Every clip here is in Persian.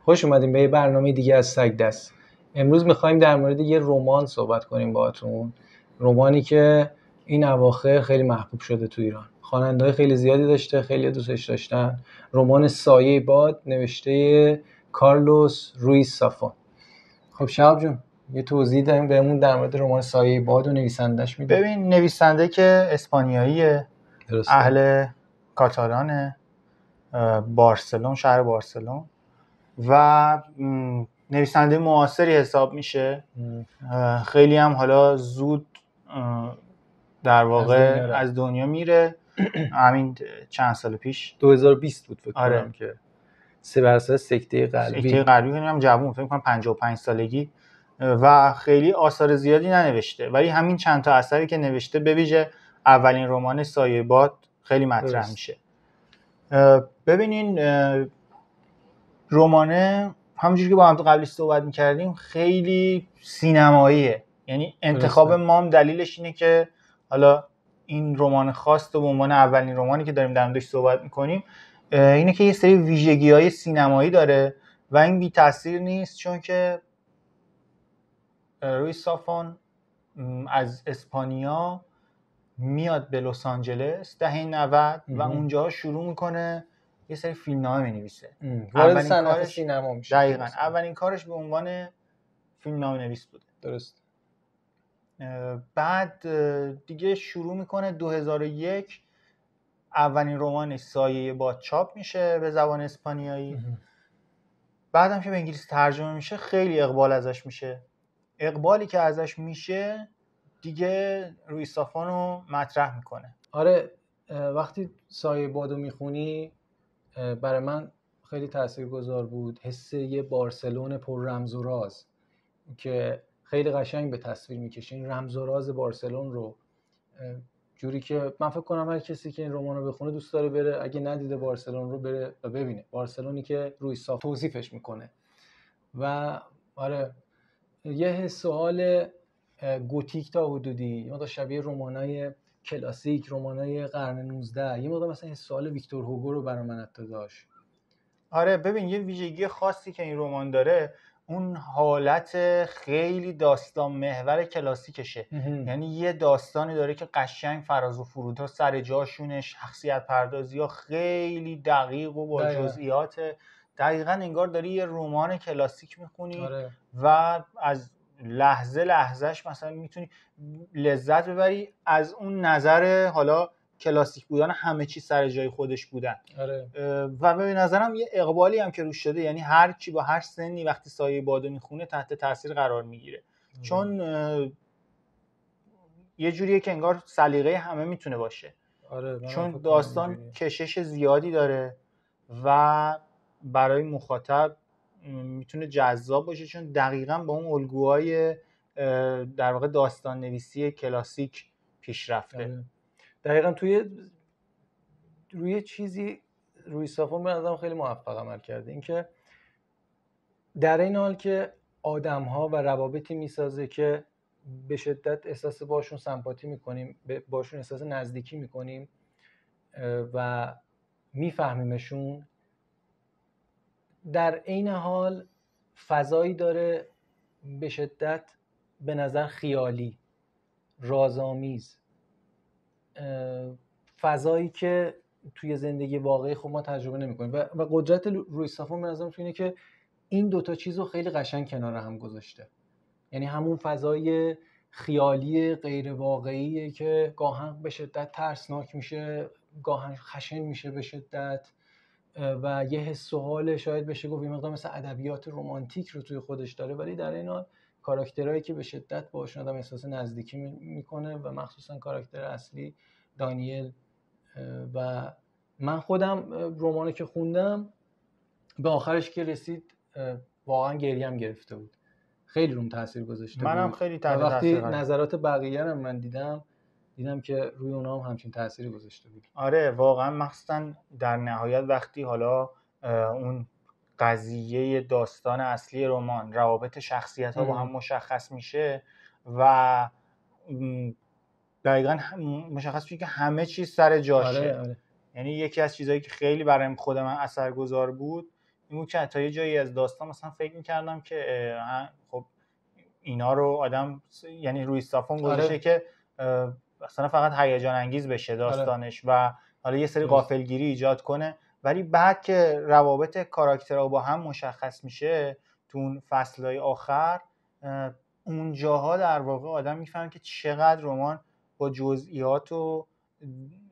خوش اومدیم به یه برنامه دیگه از سگ دست. امروز میخوایم در مورد یه رمان صحبت کنیم باهاتون. رمانی که این اواخر خیلی محبوب شده تو ایران. خواننده‌های خیلی زیادی داشته، خیلی دوستش داشتن. رمان سایه باد نوشته کارلوس رویز سافون. خب شهاب جون یه توضیح داریم بهمون در مورد رمان سایه باد و نویسندش میده. ببین، نویسنده که اسپانیاییه، اهل کاتالانه، بارسلون، شهر بارسلون، و نویسنده معاصری حساب میشه. خیلی هم حالا زود در واقع از دنیا میره. همین چند سال پیش 2020 بود فکر کنم که 3% سکته قلبی هم جوون، فکر کنم 55 سالگی، و خیلی آثار زیادی ننوشته، ولی همین چند تا اثری که نوشته به ویژه اولین رمان سایه باد خیلی مطرح میشه. ببینین رمانه همونجوری که با هم قبلی صحبت میکردیم خیلی سینماییه، یعنی انتخاب ما دلیلش اینه که حالا این رمان خاص به عنوان اولین رمانی که داریم در موردش صحبت میکنیم اینه که یه سری ویژگی‌های سینمایی داره و این بی تاثیر نیست، چون که رویز سافون از اسپانیا میاد به لس آنجلس دهه 90 و اونجا شروع میکنه یه سری فیلمنامه می‌نویسه. وارد صنعت سینما میشه. دقیقاً اولین کارش به عنوان فیلمنامه نویس بوده. درست. بعد دیگه شروع میکنه 2001 اولین رمانش سایه باد چاپ میشه به زبان اسپانیایی. بعدم که به انگلیسی ترجمه میشه خیلی اقبال ازش میشه. اقبالی که ازش میشه دیگه رویز سافون رو مطرح میکنه. آره، وقتی سایه بادو میخونی برای من خیلی تاثیرگذار بود. حس یه بارسلون پر رمز و راز که خیلی قشنگ به تصویر میکشه. این رمز و راز بارسلون رو جوری که من فکر کنم هر کسی که این رمان رو بخونه دوست داره بره، اگه ندیده بارسلون رو بره و ببینه. بارسلونی که رویز سافون توصیفش میکنه و آره یه حس و حال گوتیک تا حدودی، یه مقدار شبیه رمانای کلاسیک، رمانای قرن 19، یه مقدار مثلا حس و حال ویکتور هوگو رو برای من حتی داشت. آره ببین، یه ویژگی خاصی که این رمان داره اون حالت خیلی داستان محور کلاسیکشه. یعنی یه داستانی داره که قشنگ فراز و فرودها سر جاشونه، شخصیت پردازی ها خیلی دقیق و با جزئیات. دقیقاً انگار داری یه رمان کلاسیک میخونی. آره. و از لحظه لحظهش مثلا میتونی لذت ببری از اون نظر حالا کلاسیک بودن، همه چی سر جای خودش بودن. آره. و به نظرم یه اقبالی هم که روش شده، یعنی هر کی با هر سنی وقتی سایه بادو میخونه تحت تاثیر قرار میگیره. چون یه جوریه که انگار سلیقه همه میتونه باشه. آره، چون داستان کشش زیادی داره و برای مخاطب میتونه جذاب باشه، چون دقیقاً با اون الگوهای در واقع داستان نویسی کلاسیک پیش رفته. دقیقاً روی چیزی رویز سافون به نظرم خیلی موفق عمل کرده، اینکه در این حال که آدم‌ها و روابطی میسازه که به شدت احساس باشون سمپاتی میکنیم، باشون احساس نزدیکی میکنیم و میفهمیمشون، در این حال فضایی داره به شدت به نظر خیالی، رازآمیز، فضایی که توی زندگی واقعی خب ما تجربه نمی‌کنیم و قدرت رویز سافون به نظرم اینه که این دوتا چیز رو خیلی قشنگ کنار هم گذاشته. یعنی همون فضای خیالی غیر واقعیه که گاهن به شدت ترسناک میشه، گاهن خشن میشه به شدت و یه حس و حال شاید بشه گفت یه مقدار مثل ادبیات رمانتیک رو توی خودش داره، ولی در این حال کاراکترهایی که به شدت باشون آدم احساس نزدیکی میکنه و مخصوصا کاراکتر اصلی دانیل. و من خودم رمانو که خوندم به آخرش که رسید واقعا گریم گرفته بود، خیلی روم تاثیر گذاشته بود. منم خیلی تحت وقتی تاثیر نظرات بقیه رو من دیدم که روی اونها هم همچین تأثیری گذاشته بود. آره واقعا، مخصوصا در نهایت وقتی حالا اون قضیه داستان اصلی رمان، روابط شخصیت ها با هم مشخص میشه و دقیقاً مشخص میشه که همه چیز سر جاشه. آره. یعنی یکی از چیزایی که خیلی برای خود من اثرگذار بود این بود که تا یه جایی از داستان مثلا فکر می‌کردم که خب اینا رو آدم یعنی روی صافون گذاشته که مثلا فقط هیجان انگیز بشه داستانش و حالا یه سری غافلگیری ایجاد کنه، ولی بعد که روابط کاراکترها با هم مشخص میشه تو اون فصل‌های آخر، اون جاها در واقع آدم میفهمه که چقدر رمان با جزئیات و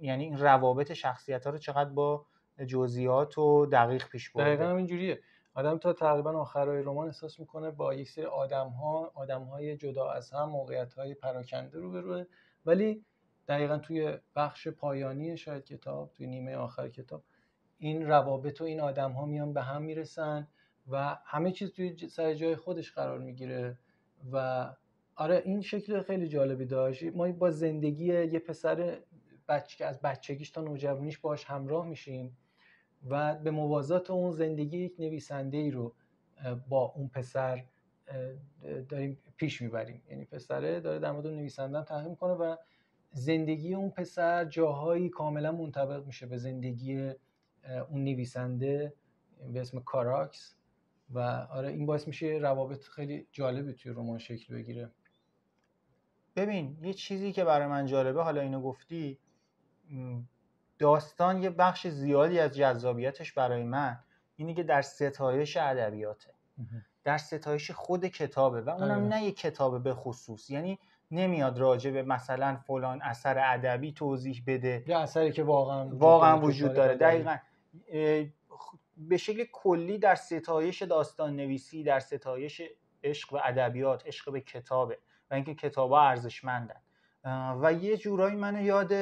یعنی این روابط شخصیت‌ها رو چقدر با جزئیات و دقیق پیش برده. دقیقاً همینجوریه. آدم تا تقریبا آخرای رمان احساس میکنه با یک سری آدم‌های جدا از هم، موقعیت‌های پراکنده روبروه، ولی دقیقاً توی بخش پایانی شاید کتاب، توی نیمه آخر کتاب، این روابط و این آدم‌ها میان به هم میرسن و همه چیز توی سر جای خودش قرار میگیره. و آره این شکل خیلی جالبی داشت. ما با زندگی یه پسر که از بچگیش تا نوجوانیش باهاش همراه میشیم و به موازات اون زندگی یک نویسنده‌ای رو با اون پسر داریم پیش میبریم. یعنی پسره داره در مورد نویسنده تحقیق میکنه و زندگی اون پسر جاهایی کاملا منطبق میشه به زندگی اون نویسنده به اسم کاراکس و آره این باعث میشه روابط خیلی جالبی توی رمان شکل بگیره. ببین یه چیزی که برای من جالبه، حالا اینو گفتی، داستان یه بخش زیادی از جذابیتش برای من اینه که در ستایش ادبیاته، در ستایش خود کتابه و اونم نه یه کتابه به خصوص، یعنی نمیاد راجع به مثلا فلان اثر ادبی توضیح بده یا اثری که واقعا وجود داره. دقیقاً به شکل کلی در ستایش داستان نویسی، در ستایش عشق و ادبیات، عشق به کتابه و اینکه کتابا ارزشمندن. و یه جورایی منو یاد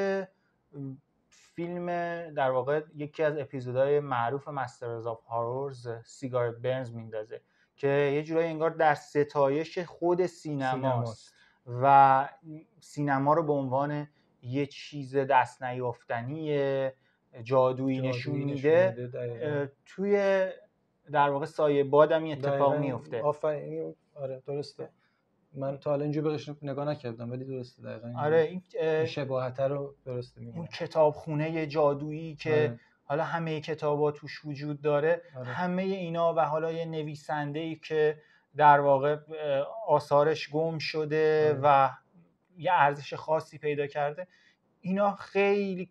فیلم در واقع یکی از اپیزودهای معروف مسترز آف هارورز سیگارت برنز میندازه که یه جورایی انگار در ستایش خود سینماست و سینما رو به عنوان یه چیز دست نیافتنی جادویی نشون میده. توی در واقع سایه باد هم این اتفاق میفته. آفرین، آره درسته. من تا حالا اینجوری بهش نگاه نکردم ولی درسته دقیقاً. آره این شباهت رو درسته میگم. اون کتابخونه جادویی که حالا همه کتابا توش وجود داره، همه اینا و حالا یه نویسنده‌ای که در واقع آثارش گم شده و یه ارزش خاصی پیدا کرده، اینا خیلی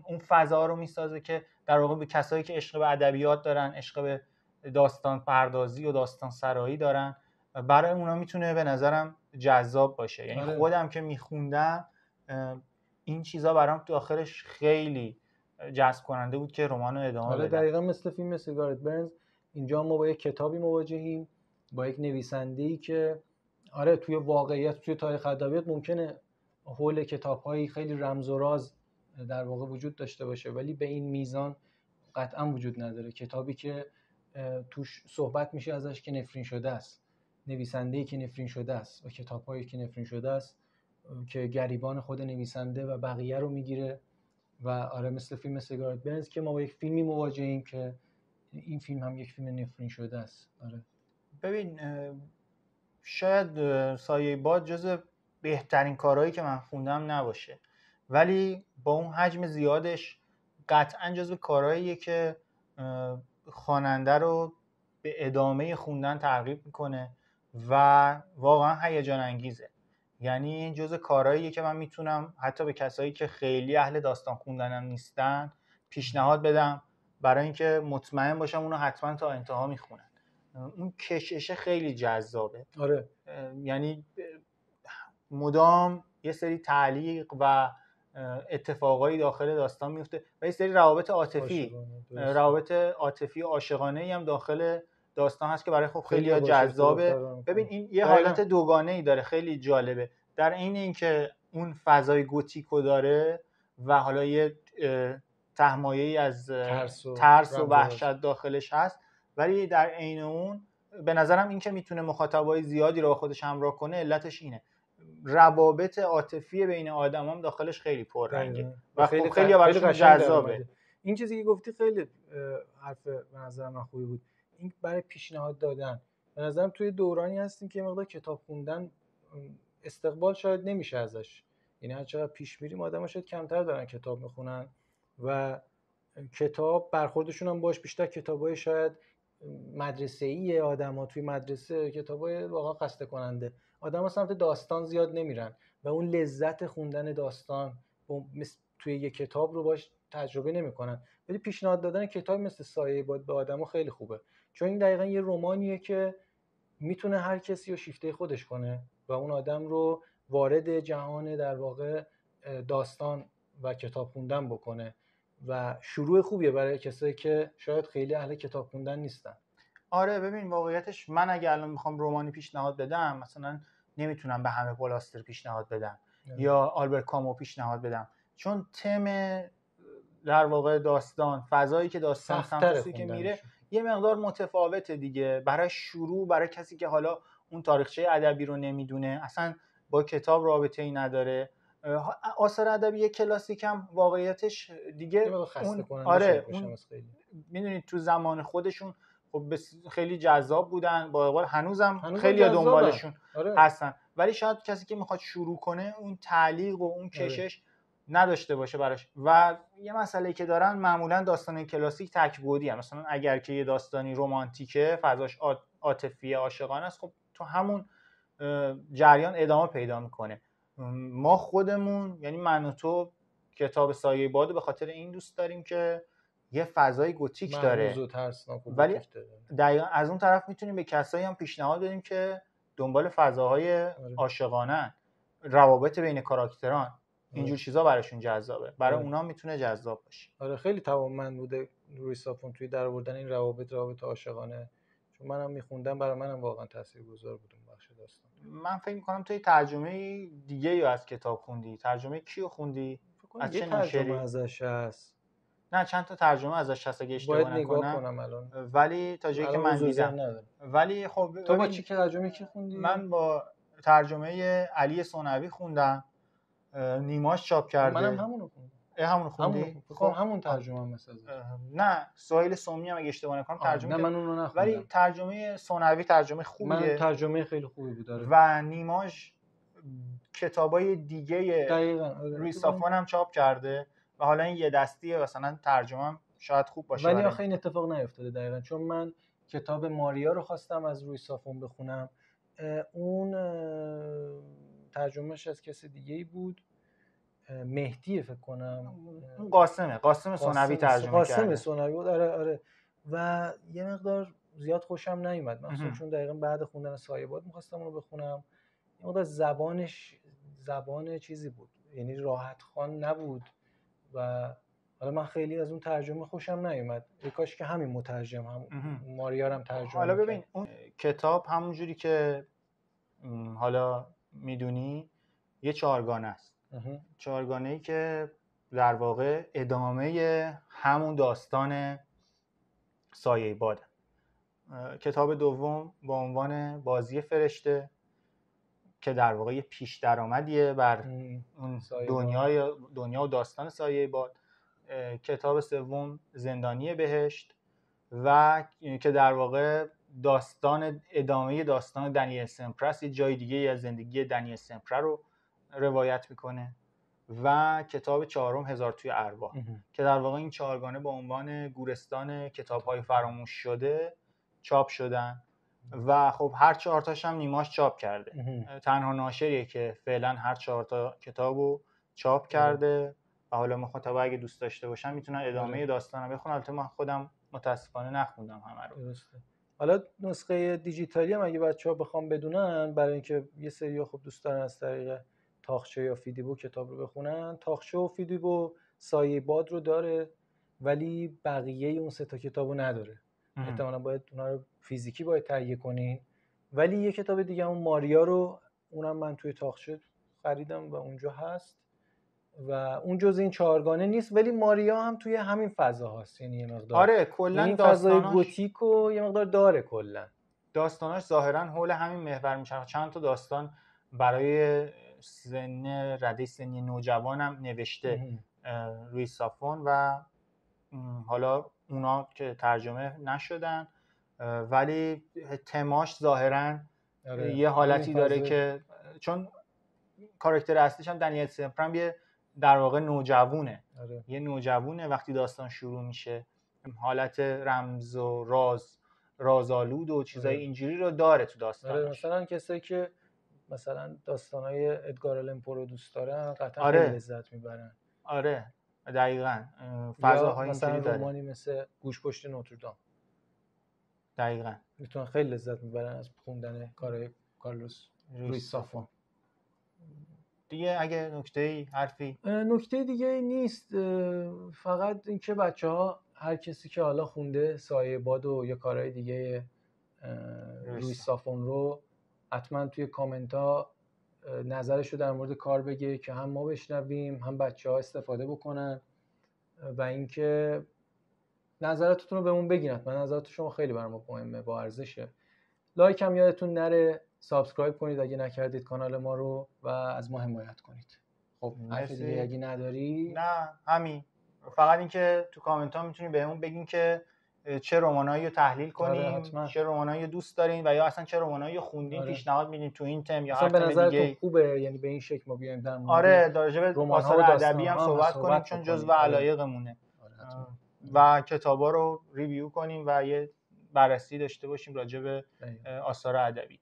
اون فضا رو میسازه که در واقع به کسایی که عشق به ادبیات دارن، عشق به داستان پردازی و داستان سرایی دارن، برای اونا میتونه به نظرم جذاب باشه. یعنی خودم که میخوندم این چیزا برام تو آخرش خیلی جذب کننده بود که رمانو ادامه بدم. دقیقاً مثل فیلم سیگارت برنز اینجا ما با یک کتابی مواجهیم، با یک نویسنده‌ای که آره توی واقعیت، توی تاریخ ادبیات ممکنه حول کتاب‌های خیلی رمز و راز در واقع وجود داشته باشه ولی به این میزان قطعا وجود نداره. کتابی که توش صحبت میشه ازش که نفرین شده است، نویسنده‌ای که نفرین شده است و کتاب‌هایی که نفرین شده است که گریبان خود نویسنده و بقیه رو میگیره. و آره مثل فیلم سیگارت برنز که ما با یک فیلمی مواجهیم که این فیلم هم یک فیلم نفرین شده است. آره ببین شاید سایه باد جز بهترین کارهایی که من خوندم نباشه، ولی با اون حجم زیادش قطعا جز کارهاییه که خواننده رو به ادامه خوندن ترغیب میکنه و واقعا هیجان انگیزه. یعنی جز کارهاییه که من میتونم حتی به کسایی که خیلی اهل داستان خوندنم نیستن پیشنهاد بدم برای اینکه مطمئن باشم اونو حتما تا انتها میخونن. اون کشش خیلی جذابه. آره یعنی مدام یه سری تعلیق و اتفاقایی داخل داستان میفته و یه سری روابط عاطفی و عاشقانه‌ای هم داخل داستان هست که برای خب خیلی جذابه. ببین این یه حالت دوگانه‌ای داره، خیلی جالبه. در عین اینکه اون فضای گوتیکو داره و حالا یه تهمایه‌ای از ترس و وحشت داخلش هست، ولی در عین اون به نظرم این که میتونه مخاطبای زیادی رو با خودش همراه کنه علتش اینه. روابط عاطفی بین آدمام داخلش خیلی پررنگه و خیلی براشون جذابه. این چیزی که گفتی خیلی حرف به نظر من خوبی بود. این برای پیشنهاد دادن به نظرم توی دورانی هستیم که مقدار کتاب خوندن استقبال شاید نمیشه ازش. یعنی هر چقدر پیش میریم آدم‌ها شاید کمتر دارن کتاب میخونن و کتاب برخوردشون هم باش بیشتر کتابای شاید مدرسه‌ای آدم‌ها توی مدرسه، کتابای واقعا خسته کننده. آدم‌ها سمت داستان زیاد نمیرن و اون لذت خوندن داستان مثل توی یه کتاب رو باش تجربه نمی‌کنن. ولی پیشنهاد دادن کتاب مثل سایه باد به آدم‌ها خیلی خوبه، چون این دقیقاً یه رمانیه که میتونه هر کسی رو شیفته خودش کنه و اون آدم رو وارد جهان در واقع داستان و کتاب خوندن بکنه و شروع خوبیه برای کسایی که شاید خیلی اهل کتاب خوندن نیستن. آره ببین واقعیتش من اگه الان میخوام رمانی پیشنهاد بدم، مثلا نمیتونم به همه پولاستر پیشنهاد بدم یا آلبرت کامو پیشنهاد بدم، چون تم در واقع داستان، فضایی که داستان سمت سوی که میره یه مقدار متفاوته دیگه. برای شروع، برای کسی که حالا اون تاریخچه ادبی رو نمیدونه، اصلا با کتاب رابطه‌ای نداره، آثار ادبی کلاسیک هم واقعیتش دیگه اون آره اون میدونید تو زمان خودشون خب خیلی جذاب بودن، با اقبال هنوزم خیلی دنبالشون هستن، ولی شاید کسی که میخواد شروع کنه اون تعلیق و اون کشش نداشته باشه براش. و یه مسئله که دارن معمولا داستان کلاسیک تک‌بعدی هست. مثلا اگر که یه داستانی رمانتیکه، فضاش عاطفی عاشقانه است، خب تو همون جریان ادامه پیدا میکنه. ما خودمون، یعنی من و تو، کتاب سایه باد به خاطر این دوست داریم که یه فضای گوتیک داره، ولی دقیقاً از اون طرف میتونیم به کسایی هم پیشنهاد بدیم که دنبال فضاهای عاشقانه، روابط بین کاراکتران، اینجور چیزا براشون جذابه، برای اونا میتونه جذاب باشه. آره خیلی توانمند بوده روی صافون توی درآوردن این روابط عاشقانه، چون منم میخوندم، برای منم واقعا تاثیرگذار بود اون بخش داستان. من فکر می‌کنم توی ترجمه دیگه یا از کتاب خوندی. ترجمه کیو خوندی؟ از چه ترجمه ازش هست؟ نه چند تا ترجمه ازش هست اگه اشتباه نکنم الان. ولی تا جایی که من دیدم. ولی خب تو با چی ترجمه کی خوندی؟ من با ترجمه علی ثنوی خوندم، نیماش چاپ کرده. منم همونو خوندم. همونو خوندی؟ خب همون ترجمه مثلا. نه سهیل سومی هم اگه اشتباه نکنم ترجمه نه من اونو نخوندم. ولی ترجمه ثنوی ترجمه خوبیه. من ترجمه خیلی خوبی بود داره. و نیماش کتابای دیگه روی صافون هم چاپ کرده و حالا این یه دستیه، مثلا ترجمه شاید خوب باشه. ولی آخه این اتفاق نیفتاده دقیقاً، چون من کتاب ماریا رو خواستم از روی صافون بخونم، اون ترجمهش از کسی دیگه‌ای بود، مهدی فکر کنم، اون قاسم ثنوی ترجمه کرده. قاسم ثنوی بود. آره و یه مقدار زیاد خوشم نیومد، مثلا چون دقیقاً بعد خوندن سایه باد می‌خواستم اون رو بخونم، یه مقدار زبان چیزی بود، یعنی راحت خوان نبود و حالا من خیلی از اون ترجمه خوشم نیومد. کاش که همین مترجم هم ماریا هم ترجمه حالا ببین اون کتاب همونجوری که حالا میدونی یه چهارگانه است. چهارگانه‌ای که در واقع ادامه همون داستان سایه باده. کتاب دوم با عنوان بازی فرشته که در واقع یه پیش درآمدیه بر اون دنیا و داستان سایه باد. کتاب سوم زندانی بهشت و که در واقع ادامه داستان دنیل سمپرس، یه جای دیگه از زندگی دنیل سمپر رو روایت میکنه. و کتاب چهارم هزار توی ارواح که در واقع این چهارگانه با عنوان گورستان کتاب‌های فراموش شده چاپ شدن و خب هر چهار تاش هم نیماش چاپ کرده. تنها ناشریه که فعلا هر چهار تا کتابو چاپ کرده و حالا مخاطب اگه دوست داشته باشن میتونن ادامه داستان رو بخونن. البته من خودم متاسفانه نخوندم همه رو. درسته. حالا نسخه دیجیتالی هم اگه بچه‌ها بخوام بدونن، برای اینکه یه سری خب دوست دارن از طریق تاقچه یا فیدیبو کتاب رو بخونن، تاقچه و فیدیبو سایه باد رو داره ولی بقیه اون سه تا کتابو نداره. احتمالاً باید اونا رو فیزیکی باید تهیه کنی. ولی یه کتاب دیگه اون ماریا رو، اونم من توی تاقچه خریدم و اونجا هست و اون جز این چهارگانه نیست، ولی ماریا هم توی همین فضا هست، یعنی یه مقدار آره کلا این فضای گوتیک و یه مقدار داره. کلا داستاناش ظاهرا حول همین محور میشه. چند تا داستان برای رده سنی نوجوان هم نوشته روی صافون و حالا اونا که ترجمه نشدن ولی تماش ظاهرا یه حالتی داره که چون کاراکتر اصلیش هم دنیل سمپرم یه در واقع نوجوونه. یه نوجوونه وقتی داستان شروع میشه، حالت رمز و راز رازآلود و چیزای اینجوری رو داره تو داستانش. مثلا کسایی که مثلا داستانای ادگار آلن پو رو دوست دارن قطعا آره. خیلی لذت میبرن. آره دقیقاً فضاهای مثلا اینجوری داره. رمانی مثل گوش پشت نوتردام دقیقاً میتونن خیلی لذت میبرن از خوندن کارهای کارلوس رویس سافون. دیگه اگه نکته‌ای حرفی؟ نکته دیگه نیست، فقط اینکه بچه‌ها هر کسی که حالا خونده سایه باد و یا کارهای دیگه رویس سافون رو حتما توی کامنت ها نظرشو در مورد کار بگه که هم ما بشنویم هم بچه‌ها استفاده بکنن و اینکه نظراتتون رو بهمون بگین. حتما نظرات شما خیلی برام مهمه، با ارزشه. لایک هم یادتون نره، سابسکرایب کنید اگه نکردید کانال ما رو و از ما حمایت کنید. خب حرف دیگه اگه نداری؟ نه همین، فقط اینکه تو کامنت ها میتونید بهمون بگین که چه رمانایی رو تحلیل کنیم، چه رمانایی دوست دارین و یا اصلا چه رمانایی رو خوندین پیشنهاد میدین تو این تم یا هر تم دیگه. به خوبه یعنی به این شکل ما بیایم در مورد راجع به آثار ادبی هم صحبت کنیم چون جزو علایقمونه و کتابا رو ریویو کنیم و یه بررسی داشته باشیم راجع به آثار ادبی.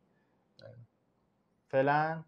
فعلا